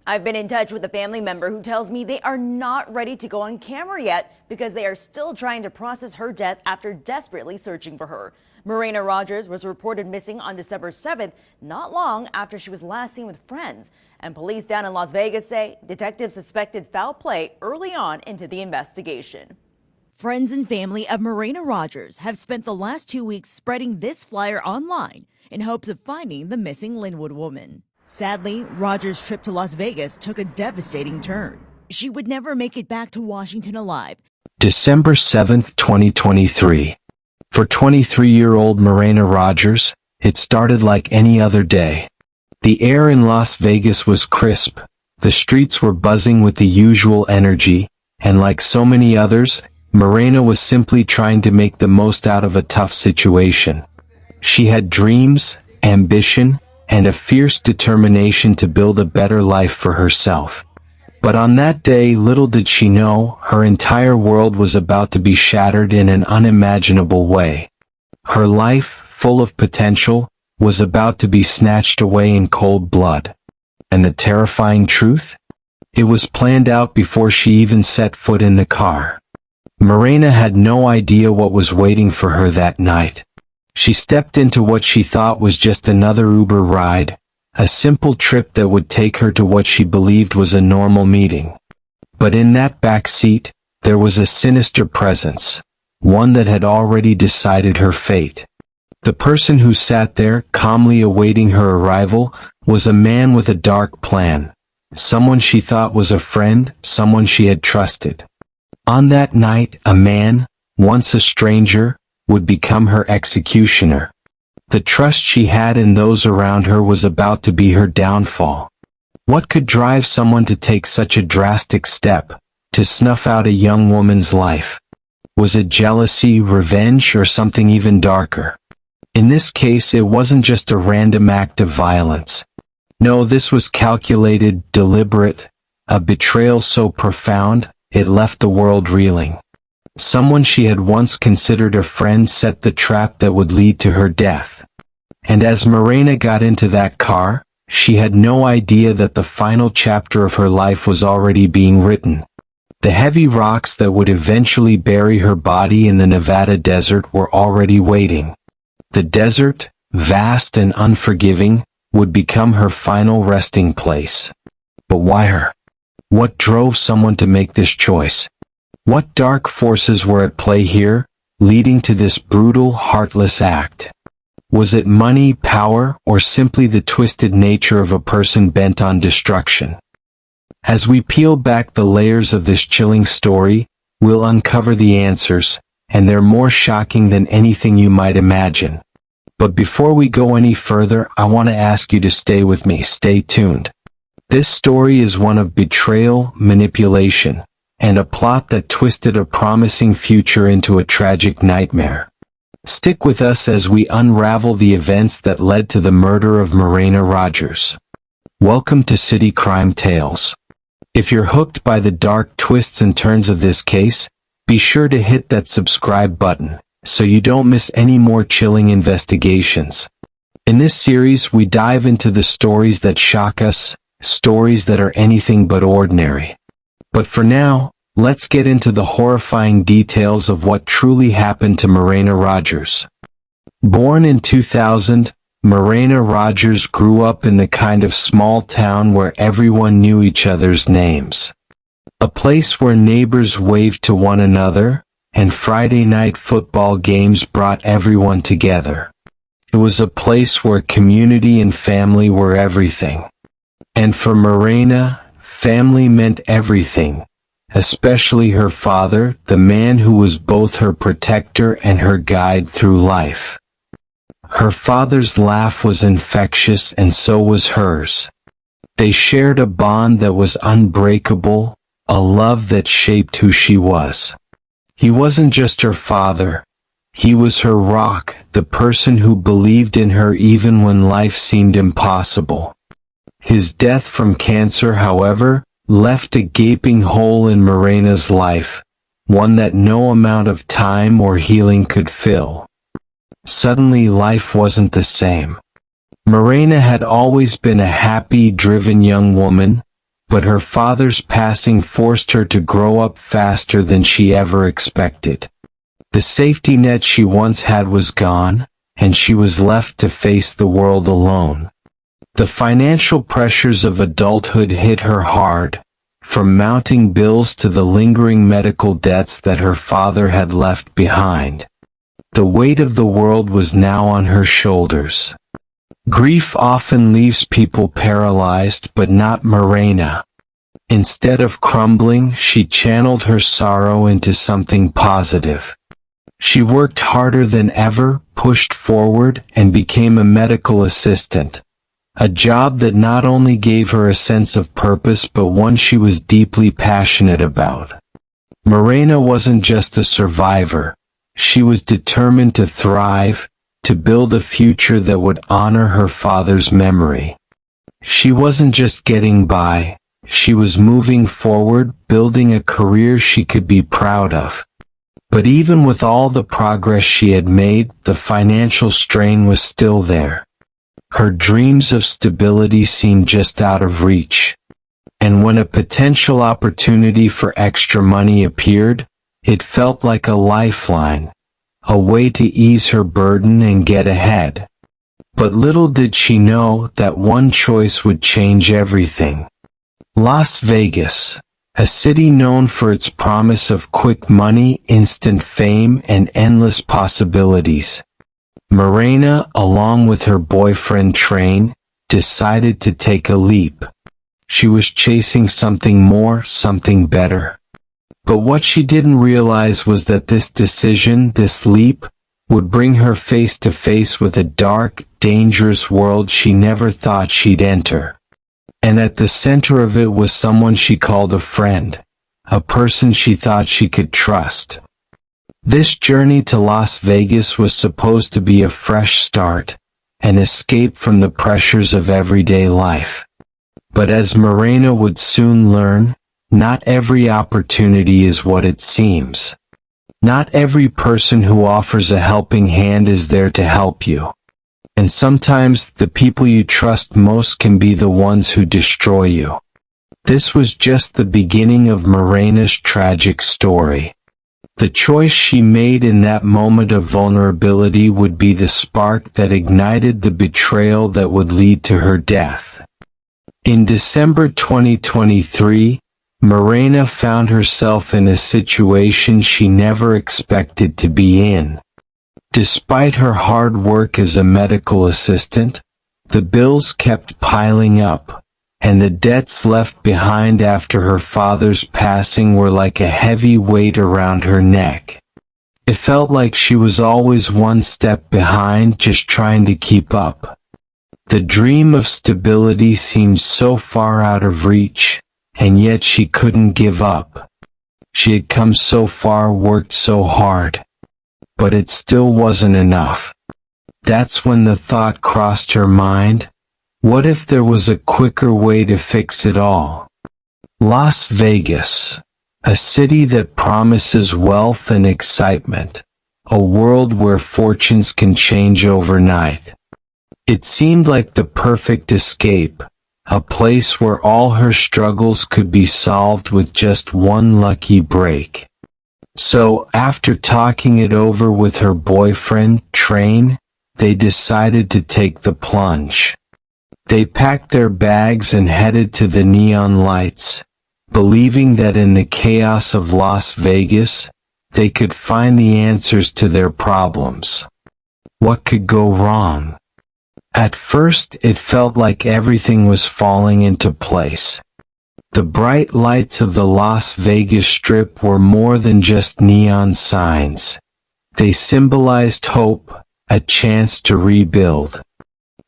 I've been in touch with a family member who tells me they are not ready to go on camera yet because they are still trying to process her death after desperately searching for her. Morena Rogers was reported missing on December 7th, not long after she was last seen with friends. And police down in Las Vegas say detectives suspected foul play early on into the investigation. Friends and family of Morena Rogers have spent the last 2 weeks spreading this flyer online in hopes of finding the missing Linwood woman. Sadly, Rogers' trip to Las Vegas took a devastating turn. She would never make it back to Washington alive. December 7th, 2023. For 23-year-old Morena Rogers, it started like any other day. The air in Las Vegas was crisp, the streets were buzzing with the usual energy, and like so many others, Morena was simply trying to make the most out of a tough situation. She had dreams, ambition, and a fierce determination to build a better life for herself. But on that day, little did she know, her entire world was about to be shattered in an unimaginable way. Her life, full of potential, was about to be snatched away in cold blood. And the terrifying truth? It was planned out before she even set foot in the car. Morena had no idea what was waiting for her that night. She stepped into what she thought was just another Uber ride, a simple trip that would take her to what she believed was a normal meeting. But in that back seat, there was a sinister presence, one that had already decided her fate. The person who sat there, calmly awaiting her arrival, was a man with a dark plan, someone she thought was a friend, someone she had trusted. On that night, a man, once a stranger, would become her executioner. The trust she had in those around her was about to be her downfall. What could drive someone to take such a drastic step, to snuff out a young woman's life? Was it jealousy, revenge, or something even darker? In this case, it wasn't just a random act of violence. No, this was calculated, deliberate, a betrayal so profound, it left the world reeling. Someone she had once considered a friend set the trap that would lead to her death. And as Morena got into that car, she had no idea that the final chapter of her life was already being written. The heavy rocks that would eventually bury her body in the Nevada desert were already waiting. The desert, vast and unforgiving, would become her final resting place. But why her? What drove someone to make this choice? What dark forces were at play here, leading to this brutal, heartless act? Was it money, power, or simply the twisted nature of a person bent on destruction? As we peel back the layers of this chilling story, we'll uncover the answers, and they're more shocking than anything you might imagine. But before we go any further, I want to ask you to stay with me, stay tuned. This story is one of betrayal, manipulation, and a plot that twisted a promising future into a tragic nightmare. Stick with us as we unravel the events that led to the murder of Morena Rogers. Welcome to City Crime Tales. If you're hooked by the dark twists and turns of this case, be sure to hit that subscribe button, so you don't miss any more chilling investigations. In this series, we dive into the stories that shock us, stories that are anything but ordinary. But for now, let's get into the horrifying details of what truly happened to Morena Rogers. Born in 2000, Morena Rogers grew up in the kind of small town where everyone knew each other's names. A place where neighbors waved to one another, and Friday night football games brought everyone together. It was a place where community and family were everything. And for Morena, family meant everything, especially her father, the man who was both her protector and her guide through life. Her father's laugh was infectious, and so was hers. They shared a bond that was unbreakable, a love that shaped who she was. He wasn't just her father. He was her rock, the person who believed in her even when life seemed impossible. His death from cancer, however, left a gaping hole in Morena's life, one that no amount of time or healing could fill. Suddenly, life wasn't the same. Morena had always been a happy, driven young woman, but her father's passing forced her to grow up faster than she ever expected. The safety net she once had was gone, and she was left to face the world alone. The financial pressures of adulthood hit her hard, from mounting bills to the lingering medical debts that her father had left behind. The weight of the world was now on her shoulders. Grief often leaves people paralyzed, but not Morena. Instead of crumbling, she channeled her sorrow into something positive. She worked harder than ever, pushed forward, and became a medical assistant. A job that not only gave her a sense of purpose but one she was deeply passionate about. Morena wasn't just a survivor. She was determined to thrive, to build a future that would honor her father's memory. She wasn't just getting by, she was moving forward, building a career she could be proud of. But even with all the progress she had made, the financial strain was still there. Her dreams of stability seemed just out of reach. And when a potential opportunity for extra money appeared, it felt like a lifeline, a way to ease her burden and get ahead. But little did she know that one choice would change everything. Las Vegas, a city known for its promise of quick money, instant fame, and endless possibilities. Morena, along with her boyfriend Train, decided to take a leap. She was chasing something more, something better. But what she didn't realize was that this decision, this leap, would bring her face to face with a dark, dangerous world she never thought she'd enter. And at the center of it was someone she called a friend, a person she thought she could trust. This journey to Las Vegas was supposed to be a fresh start, an escape from the pressures of everyday life. But as Morena would soon learn, not every opportunity is what it seems. Not every person who offers a helping hand is there to help you. And sometimes the people you trust most can be the ones who destroy you. This was just the beginning of Morena's tragic story. The choice she made in that moment of vulnerability would be the spark that ignited the betrayal that would lead to her death. In December 2023, Morena found herself in a situation she never expected to be in. Despite her hard work as a medical assistant, the bills kept piling up, and the debts left behind after her father's passing were like a heavy weight around her neck. It felt like she was always one step behind, just trying to keep up. The dream of stability seemed so far out of reach, and yet she couldn't give up. She had come so far, worked so hard. But it still wasn't enough. That's when the thought crossed her mind, what if there was a quicker way to fix it all? Las Vegas, a city that promises wealth and excitement, a world where fortunes can change overnight. It seemed like the perfect escape, a place where all her struggles could be solved with just one lucky break. So, after talking it over with her boyfriend, Train, they decided to take the plunge. They packed their bags and headed to the neon lights, believing that in the chaos of Las Vegas, they could find the answers to their problems. What could go wrong? At first, it felt like everything was falling into place. The bright lights of the Las Vegas Strip were more than just neon signs. They symbolized hope, a chance to rebuild.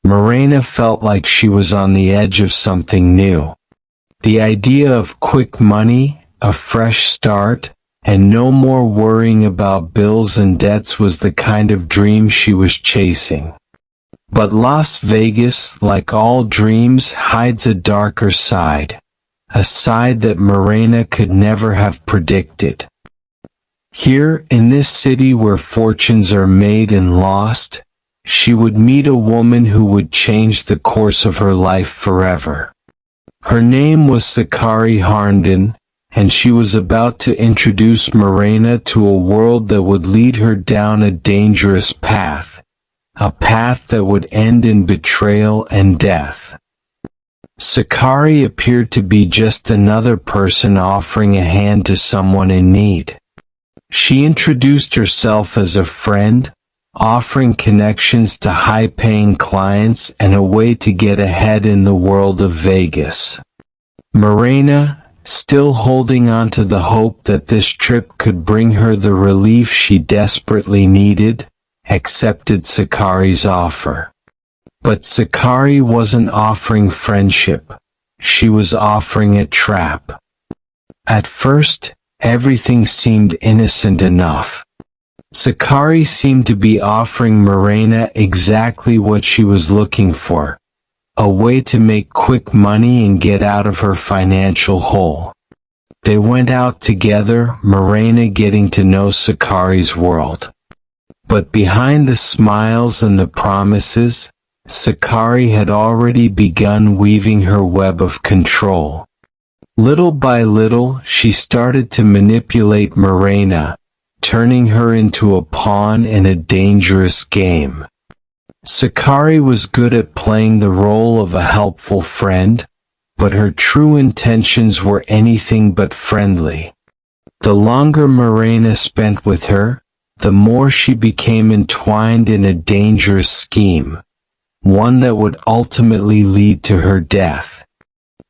Morena felt like she was on the edge of something new. The idea of quick money, a fresh start, and no more worrying about bills and debts was the kind of dream she was chasing. But Las Vegas, like all dreams, hides a darker side. A side that Morena could never have predicted. Here, in this city where fortunes are made and lost, she would meet a woman who would change the course of her life forever. Her name was Sakari Harnden, and she was about to introduce Morena to a world that would lead her down a dangerous path, a path that would end in betrayal and death. Sakari appeared to be just another person offering a hand to someone in need. She introduced herself as a friend, offering connections to high-paying clients and a way to get ahead in the world of Vegas. Morena, still holding on to the hope that this trip could bring her the relief she desperately needed, accepted Sakari's offer. But Sakari wasn't offering friendship. She was offering a trap. At first, everything seemed innocent enough. Sakari seemed to be offering Morena exactly what she was looking for, a way to make quick money and get out of her financial hole. They went out together, Morena getting to know Sakari's world. But behind the smiles and the promises, Sakari had already begun weaving her web of control. Little by little, she started to manipulate Morena, turning her into a pawn in a dangerous game. Sakari was good at playing the role of a helpful friend, but her true intentions were anything but friendly. The longer Morena spent with her, the more she became entwined in a dangerous scheme, one that would ultimately lead to her death.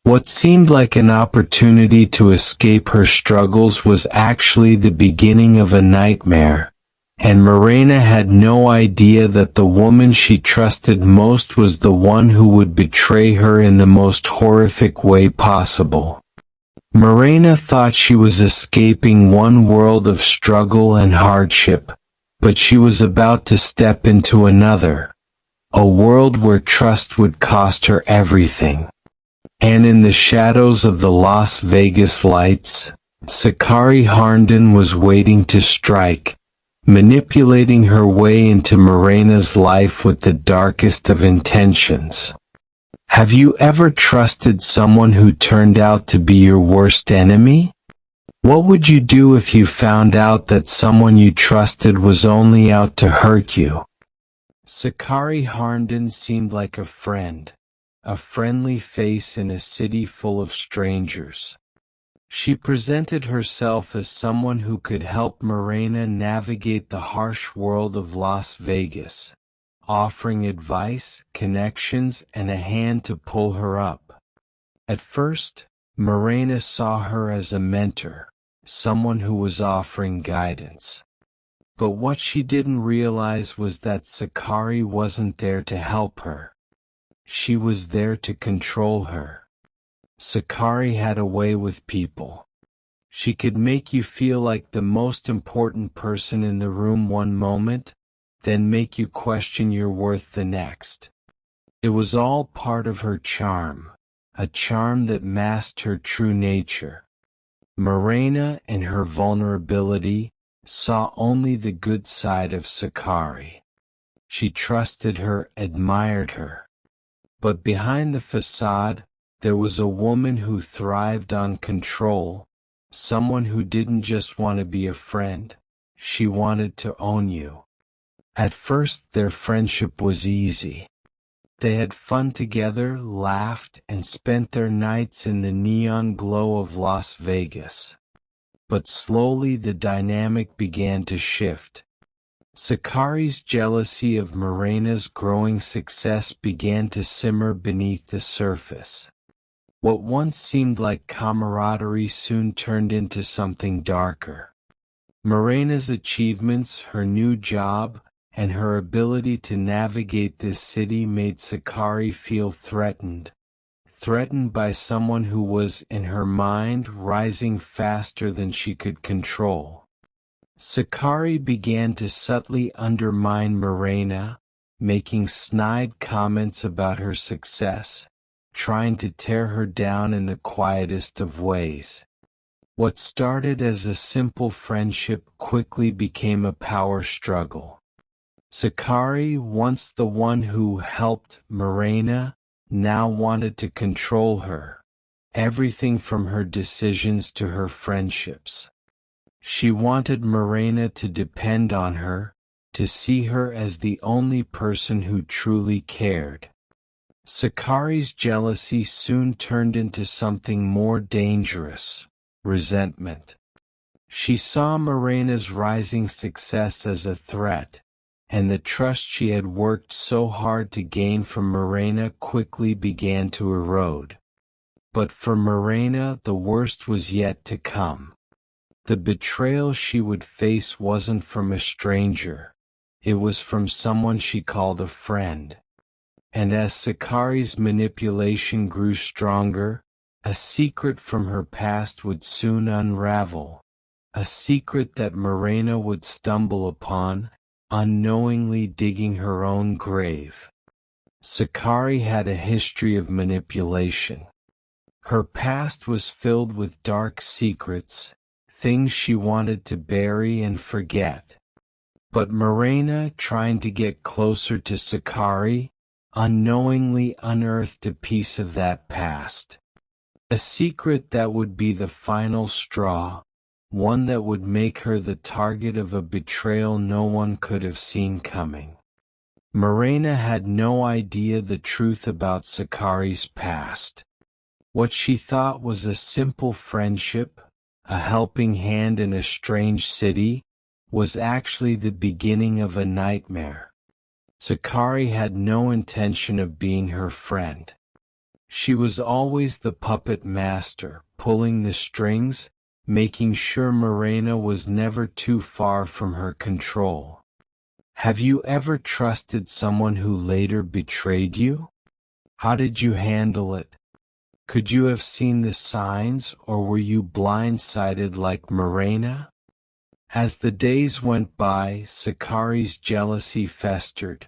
What seemed like an opportunity to escape her struggles was actually the beginning of a nightmare, and Morena had no idea that the woman she trusted most was the one who would betray her in the most horrific way possible. Morena thought she was escaping one world of struggle and hardship, but she was about to step into another, a world where trust would cost her everything. And in the shadows of the Las Vegas lights, Sakari Harnden was waiting to strike, manipulating her way into Morena's life with the darkest of intentions. Have you ever trusted someone who turned out to be your worst enemy? What would you do if you found out that someone you trusted was only out to hurt you? Sakari Harnden seemed like a friend, a friendly face in a city full of strangers. She presented herself as someone who could help Morena navigate the harsh world of Las Vegas, offering advice, connections, and a hand to pull her up. At first, Morena saw her as a mentor, someone who was offering guidance. But what she didn't realize was that Sakari wasn't there to help her. She was there to control her. Sakari had a way with people. She could make you feel like the most important person in the room one moment, then make you question your worth the next. It was all part of her charm, a charm that masked her true nature. Morena, in her vulnerability, saw only the good side of Sakari. She trusted her, admired her. But behind the facade, there was a woman who thrived on control, someone who didn't just want to be a friend, she wanted to own you. At first, their friendship was easy. They had fun together, laughed, and spent their nights in the neon glow of Las Vegas. But slowly the dynamic began to shift. Sakari's jealousy of Morena's growing success began to simmer beneath the surface. What once seemed like camaraderie soon turned into something darker. Morena's achievements, her new job, and her ability to navigate this city made Sakari feel threatened by someone who was, in her mind, rising faster than she could control. Sakari began to subtly undermine Morena, making snide comments about her success, trying to tear her down in the quietest of ways. What started as a simple friendship quickly became a power struggle. Sakari, once the one who helped Morena, now wanted to control her, everything from her decisions to her friendships. She wanted Morena to depend on her, to see her as the only person who truly cared. Sakari's jealousy soon turned into something more dangerous: resentment. She saw Morena's rising success as a threat, and the trust she had worked so hard to gain from Morena quickly began to erode. But for Morena, the worst was yet to come. The betrayal she would face wasn't from a stranger. It was from someone she called a friend. And as Sakari's manipulation grew stronger, a secret from her past would soon unravel. A secret that Morena would stumble upon, unknowingly digging her own grave. Sakari had a history of manipulation. Her past was filled with dark secrets, things she wanted to bury and forget. But Morena, trying to get closer to Sakari, unknowingly unearthed a piece of that past. A secret that would be the final straw, one that would make her the target of a betrayal no one could have seen coming. Morena had no idea the truth about Sakari's past. What she thought was a simple friendship, a helping hand in a strange city, was actually the beginning of a nightmare. Sakari had no intention of being her friend. She was always the puppet master, pulling the strings, making sure Morena was never too far from her control. Have you ever trusted someone who later betrayed you? How did you handle it? Could you have seen the signs, or were you blindsided like Morena? As the days went by, Sakari's jealousy festered,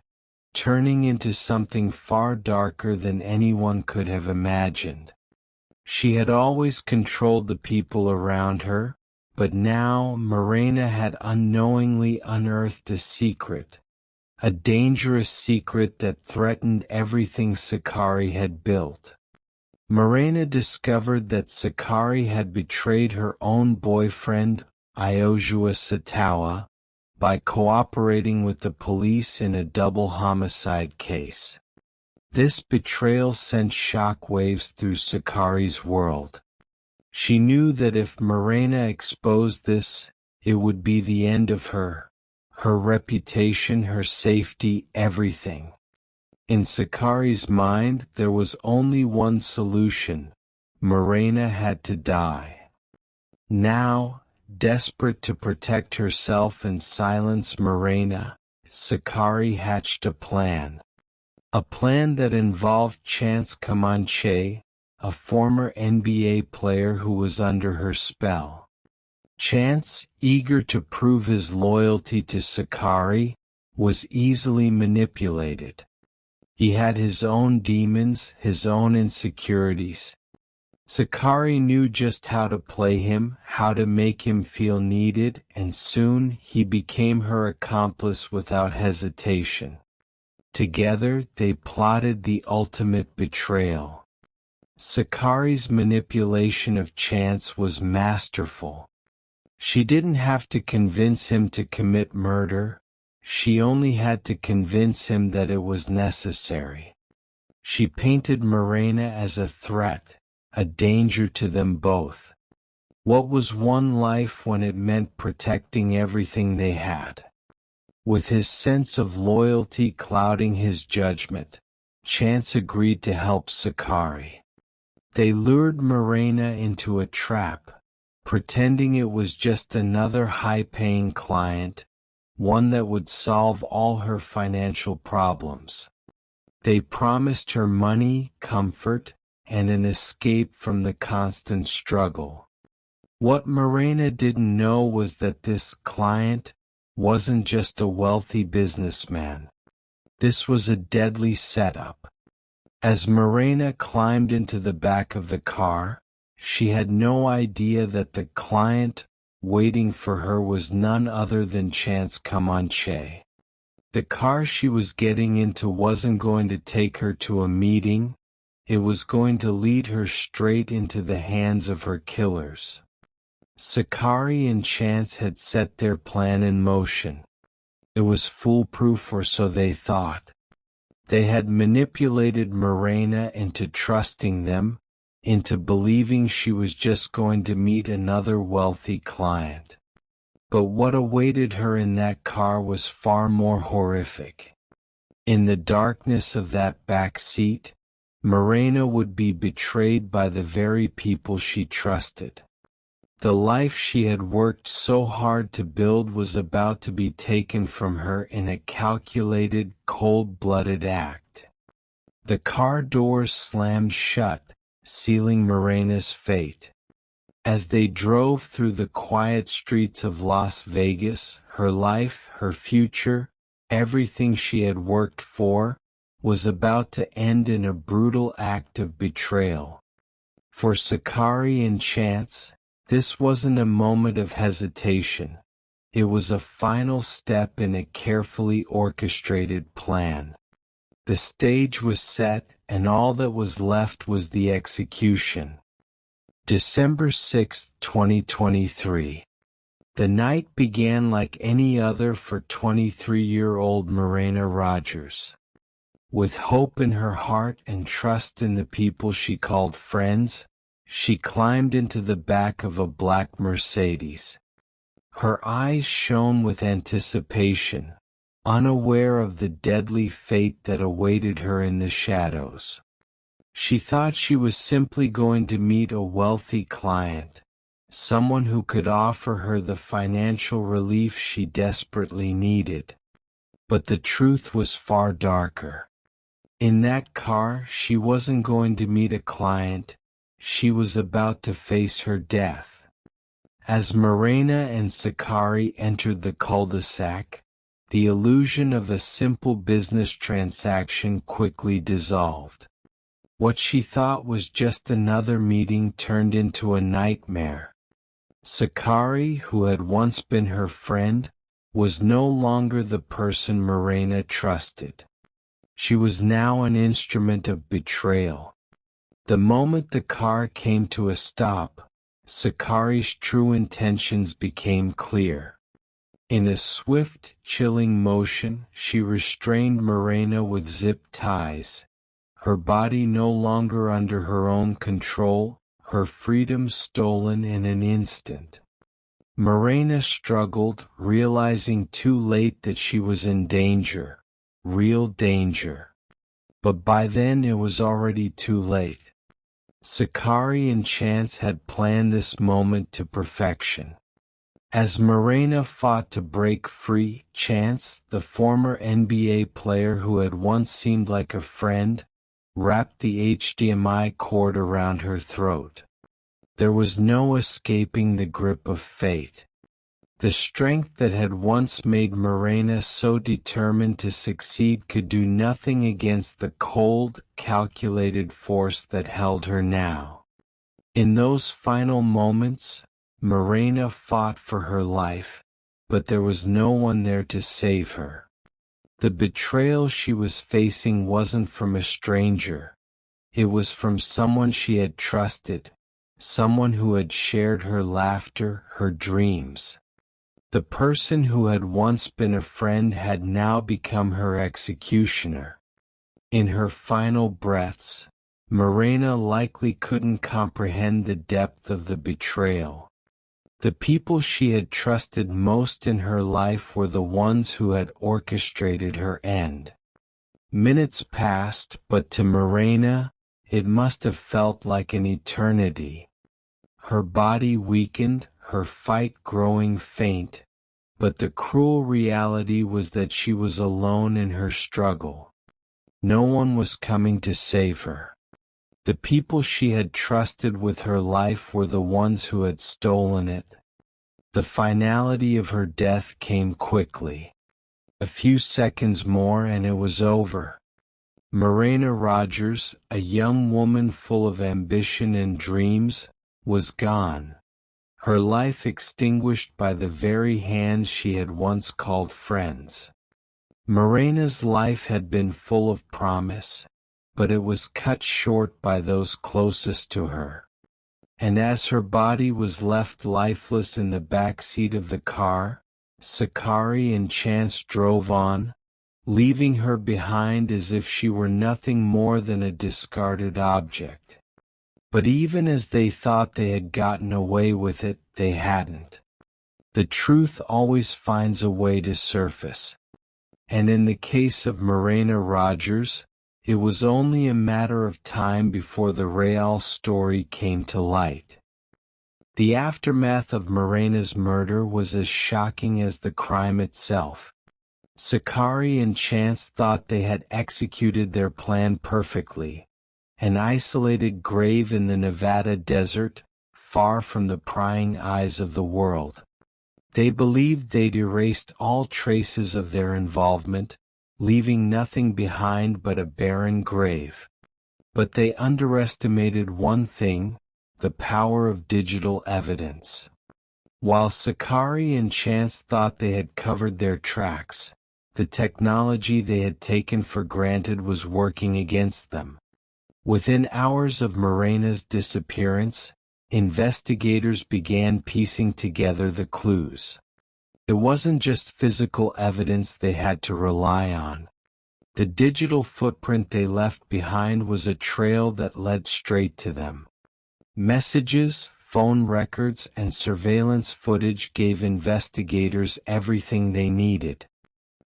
turning into something far darker than anyone could have imagined. She had always controlled the people around her, but now Morena had unknowingly unearthed a secret, a dangerous secret that threatened everything Sakari had built. Morena discovered that Sakari had betrayed her own boyfriend, Iojua Satawa, by cooperating with the police in a double homicide case. This betrayal sent shockwaves through Sakari's world. She knew that if Morena exposed this, it would be the end of her reputation, her safety, everything. In Sakari's mind, there was only one solution: Morena had to die. Now, desperate to protect herself and silence Morena, Sakari hatched a plan. A plan that involved Chance Comanche, a former NBA player who was under her spell. Chance, eager to prove his loyalty to Sakari, was easily manipulated. He had his own demons, his own insecurities. Sakari knew just how to play him, how to make him feel needed, and soon he became her accomplice without hesitation. Together they plotted the ultimate betrayal. Sakari's manipulation of Chance was masterful. She didn't have to convince him to commit murder. She only had to convince him that it was necessary. She painted Morena as a threat, a danger to them both. What was one life when it meant protecting everything they had? With his sense of loyalty clouding his judgment, Chance agreed to help Sakari. They lured Morena into a trap, pretending it was just another high-paying client, one that would solve all her financial problems. They promised her money, comfort, and an escape from the constant struggle. What Morena didn't know was that this client wasn't just a wealthy businessman. This was a deadly setup. As Morena climbed into the back of the car, she had no idea that the client waiting for her was none other than Chance Comanche. The car she was getting into wasn't going to take her to a meeting. it was going to lead her straight into the hands of her killers. Sakari and Chance had set their plan in motion. It was foolproof, or so they thought. They had manipulated Morena into trusting them, into believing she was just going to meet another wealthy client. But what awaited her in that car was far more horrific. In the darkness of that back seat, Morena would be betrayed by the very people she trusted. The life she had worked so hard to build was about to be taken from her in a calculated, cold-blooded act. The car doors slammed shut, sealing Morena's fate. As they drove through the quiet streets of Las Vegas, her life, her future, everything she had worked for, was about to end in a brutal act of betrayal. For Sakari and Chance, this wasn't a moment of hesitation. It was a final step in a carefully orchestrated plan. The stage was set, and all that was left was the execution. December 6, 2023. The night began like any other for 23-year-old Morena Rogers. With hope in her heart and trust in the people she called friends, she climbed into the back of a black Mercedes. Her eyes shone with anticipation, unaware of the deadly fate that awaited her in the shadows. She thought she was simply going to meet a wealthy client, someone who could offer her the financial relief she desperately needed. But the truth was far darker. In that car, she wasn't going to meet a client. She was about to face her death. As Morena and Sakari entered the cul-de-sac, the illusion of a simple business transaction quickly dissolved. What she thought was just another meeting turned into a nightmare. Sakari, who had once been her friend, was no longer the person Morena trusted. She was now an instrument of betrayal. The moment the car came to a stop, Sakari's true intentions became clear. In a swift, chilling motion, she restrained Morena with zip ties, her body no longer under her own control, her freedom stolen in an instant. Morena struggled, realizing too late that she was in danger, real danger. But by then it was already too late. Sakari and Chance had planned this moment to perfection. As Morena fought to break free, Chance, the former NBA player who had once seemed like a friend, wrapped the HDMI cord around her throat. There was no escaping the grip of fate. The strength that had once made Morena so determined to succeed could do nothing against the cold, calculated force that held her now. In those final moments, Morena fought for her life, but there was no one there to save her. The betrayal she was facing wasn't from a stranger. It was from someone she had trusted, someone who had shared her laughter, her dreams. The person who had once been a friend had now become her executioner. In her final breaths, Morena likely couldn't comprehend the depth of the betrayal. The people she had trusted most in her life were the ones who had orchestrated her end. Minutes passed, but to Morena, it must have felt like an eternity. Her body weakened, her fight growing faint, but the cruel reality was that she was alone in her struggle. No one was coming to save her. The people she had trusted with her life were the ones who had stolen it. The finality of her death came quickly. A few seconds more and it was over. Morena Rogers, a young woman full of ambition and dreams, was gone. Her life extinguished by the very hands she had once called friends. Morena's life had been full of promise. but it was cut short by those closest to her. And as her body was left lifeless in the back seat of the car, Sakari and Chance drove on, leaving her behind as if she were nothing more than a discarded object. But even as they thought they had gotten away with it, they hadn't. The truth always finds a way to surface. And in the case of Morena Rogers, it was only a matter of time before the real story came to light. The aftermath of Morena's murder was as shocking as the crime itself. Sakari and Chance thought they had executed their plan perfectly, an isolated grave in the Nevada desert, far from the prying eyes of the world. They believed they'd erased all traces of their involvement, leaving nothing behind but a barren grave. But they underestimated one thing: the power of digital evidence. While Sakari and Chance thought they had covered their tracks, the technology they had taken for granted was working against them. Within hours of Morena's disappearance, investigators began piecing together the clues. It wasn't just physical evidence they had to rely on. The digital footprint they left behind was a trail that led straight to them. Messages, phone records, and surveillance footage gave investigators everything they needed.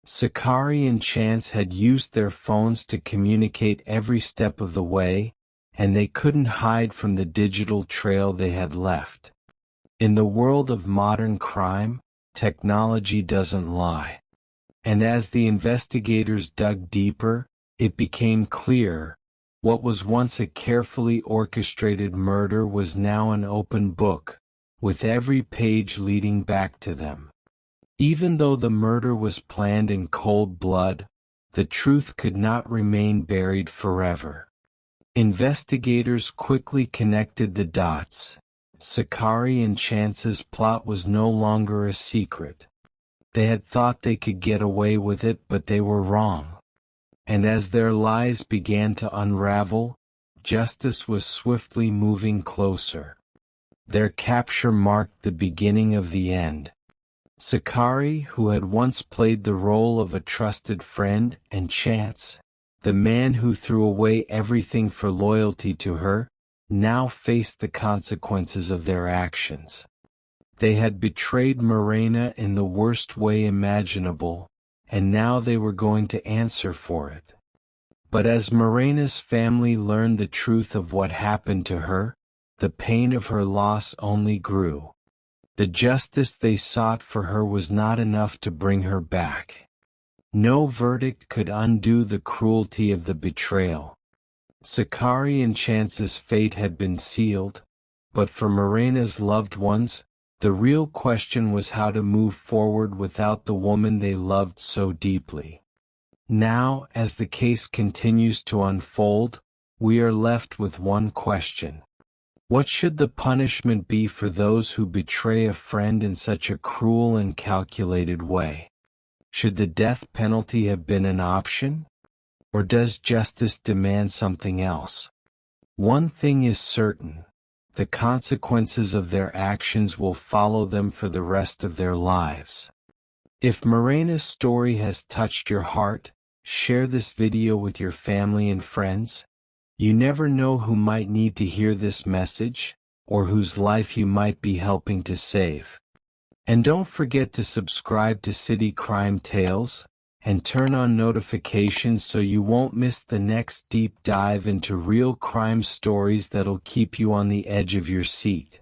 Sakari and Chance had used their phones to communicate every step of the way, and they couldn't hide from the digital trail they had left. In the world of modern crime, technology doesn't lie. And as the investigators dug deeper, it became clear: what was once a carefully orchestrated murder was now an open book, with every page leading back to them. Even though the murder was planned in cold blood, the truth could not remain buried forever. Investigators quickly connected the dots. Sakari and Chance's plot was no longer a secret. They had thought they could get away with it, but they were wrong. And as their lies began to unravel, justice was swiftly moving closer. Their capture marked the beginning of the end. Sakari, who had once played the role of a trusted friend, and Chance, the man who threw away everything for loyalty to her, now faced the consequences of their actions. They had betrayed Morena in the worst way imaginable, and now they were going to answer for it. But as Morena's family learned the truth of what happened to her, the pain of her loss only grew. The justice they sought for her was not enough to bring her back. No verdict could undo the cruelty of the betrayal. Sakari and Chance's fate had been sealed, but for Morena's loved ones, the real question was how to move forward without the woman they loved so deeply. Now, as the case continues to unfold, we are left with one question. What should the punishment be for those who betray a friend in such a cruel and calculated way? Should the death penalty have been an option? Or does justice demand something else? One thing is certain: the consequences of their actions will follow them for the rest of their lives. If Morena's story has touched your heart, share this video with your family and friends. You never know who might need to hear this message, or whose life you might be helping to save. And don't forget to subscribe to City Crime Tales, and turn on notifications so you won't miss the next deep dive into real crime stories that'll keep you on the edge of your seat.